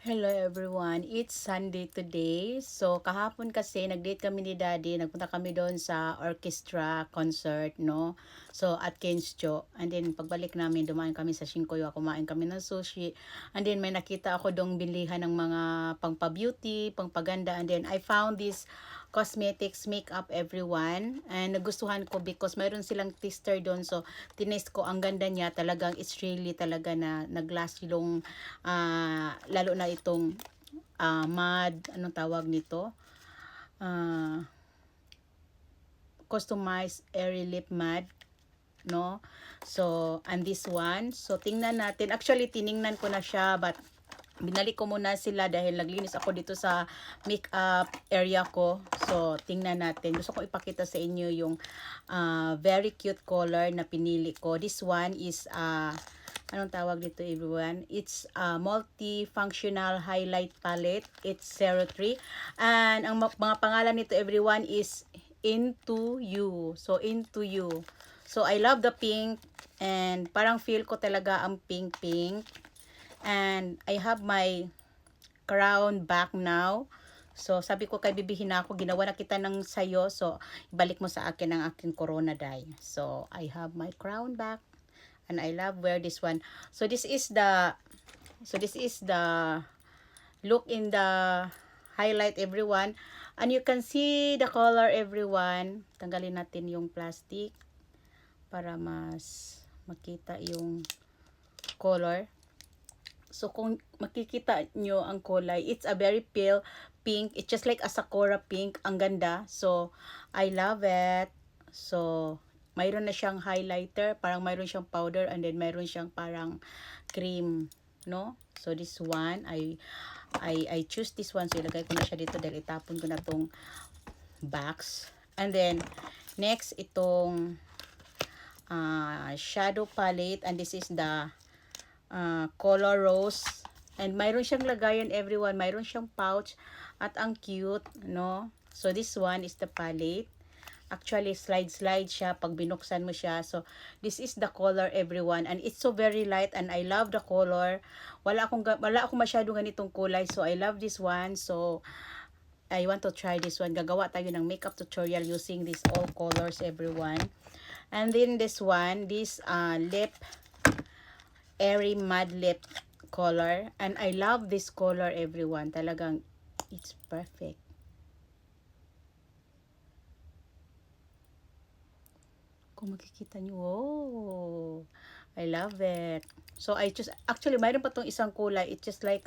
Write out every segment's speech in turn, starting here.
Hello everyone, it's Sunday today. So kahapon kasi nag-date kami ni Daddy, nagpunta kami doon sa orchestra concert, no? So at Kensjo. And then pagbalik namin, dumaan kami sa Shinkoyo, kumain kami ng sushi. And then may nakita ako doong bilihan ng mga pangpa-beauty, pangpaganda. And then I found this cosmetics, makeup everyone. And nagustuhan ko because mayroon silang tester doon. So tinest ko, ang ganda niya. Talagang it's really talaga na nag-last yung lalo na itong matte, anong tawag nito? Uh, Customized airy lip matte, no? So, and this one. So, tingnan natin. Actually, tiningnan ko na siya, but binalik ko muna sila dahil naglinis ako dito sa makeup area ko. So, tingnan natin. Gusto ko ipakita sa inyo yung very cute color na pinili ko. This one is anong tawag dito everyone? It's a multi-functional highlight palette. It's 03. And ang mga pangalan nito everyone is Into You. So, Into You. So, I love the pink. And parang feel ko talaga ang pink-pink. And I have my crown back now. So, sabi ko kay bibihin ako, ginawa na kita ng sayo. So, ibalik mo sa akin ang aking corona dye. So, I have my crown back. And I love wear this one. So, this is the look in the highlight everyone. And you can see the color everyone. Tanggalin natin yung plastic para mas makita yung color. So, kung makikita nyo ang kulay, it's a very pale pink. It's just like a Sakura pink. Ang ganda. So, I love it. So, mayroon na siyang highlighter. Parang mayroon siyang powder. And then, mayroon siyang parang cream. No? So, this one, I choose this one. So, ilagay ko na siya dito dahil itapon ko na tong box. And then, next, itong shadow palette. And this is the color rose, and mayroon siyang lagayan everyone, mayroon siyang pouch at ang cute, no? So this one is the palette. Actually slide siya pag binuksan mo siya. So this is the color everyone, and it's so very light and I love the color. Wala akong masyadong ganitong kulay, so I love this one. So I want to try this one. Gagawa tayo ng makeup tutorial using these all colors everyone. And then this one, this lip airy matte lip color, and I love this color everyone. Talagang it's perfect. Kung makikita nyo, oh, I love it. So I choose, actually mayroon pa tong isang kulay, it's just like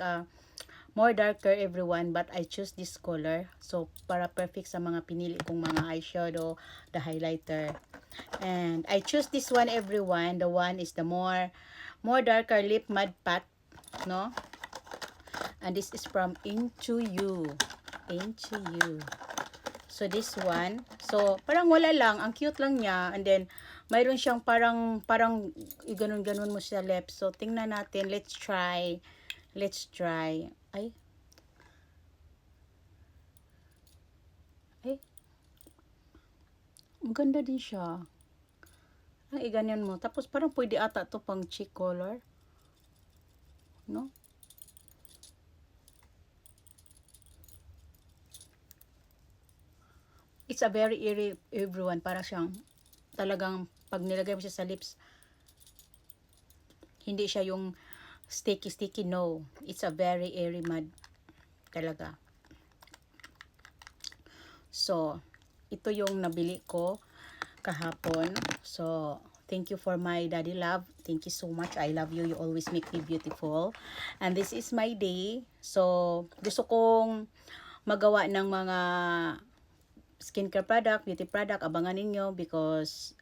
more darker everyone, but I choose this color. So para perfect sa mga pinili kong mga eyeshadow, the highlighter. And I choose this one everyone. The one is the more darker lip matte pat, no? And this is from Into You. Into You. So this one, so parang wala lang, ang cute lang niya. And then mayroon siyang parang ganun-ganun mo sa lips. So tingnan natin, let's try. Ay. Ang ganda din siya. Ang iganyan mo. Tapos parang pwede ata to pang cheek color. No? It's a very airy everyone. Para siyang talagang pag nilagay mo siya sa lips, hindi siya yung sticky. No. It's a very airy matte talaga. So, ito yung nabili ko kahapon. So, thank you for my daddy love. Thank you so much. I love you. You always make me beautiful. And this is my day. So, gusto kong magawa ng mga skincare product, beauty product. Abangan ninyo because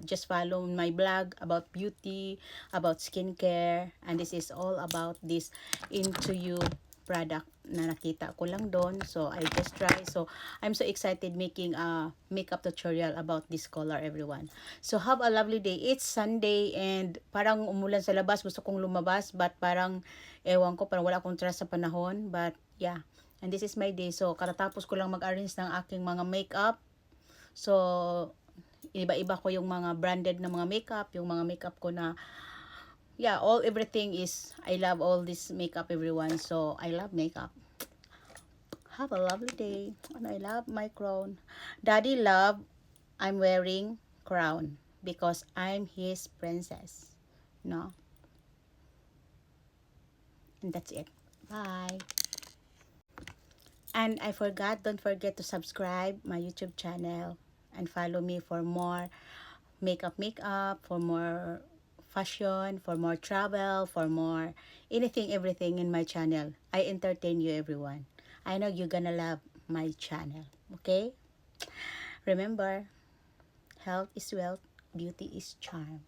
just follow my blog about beauty, about skincare. And this is all about this Into You product na nakita ko lang doon. So, I just try. So, I'm so excited making a makeup tutorial about this color, everyone. So, have a lovely day. It's Sunday and parang umulan sa labas. Gusto kong lumabas but parang, ewan ko, parang wala akong trust sa panahon. But, yeah. And this is my day. So, katatapos ko lang mag-arrange ng aking mga makeup. So, iba-iba ko yung mga branded na mga makeup. Yung mga makeup ko na yeah, all everything is, I love all this makeup, everyone. So I love makeup. Have a lovely day. And I love my crown. Daddy love I'm wearing crown because I'm his princess. No? And that's it. Bye. And I forgot, don't forget to subscribe my YouTube channel and follow me for more makeup, for more fashion, for more travel, for more anything, everything in my channel. I entertain you, everyone. I know you're gonna love my channel. Okay? Remember, health is wealth, beauty is charm.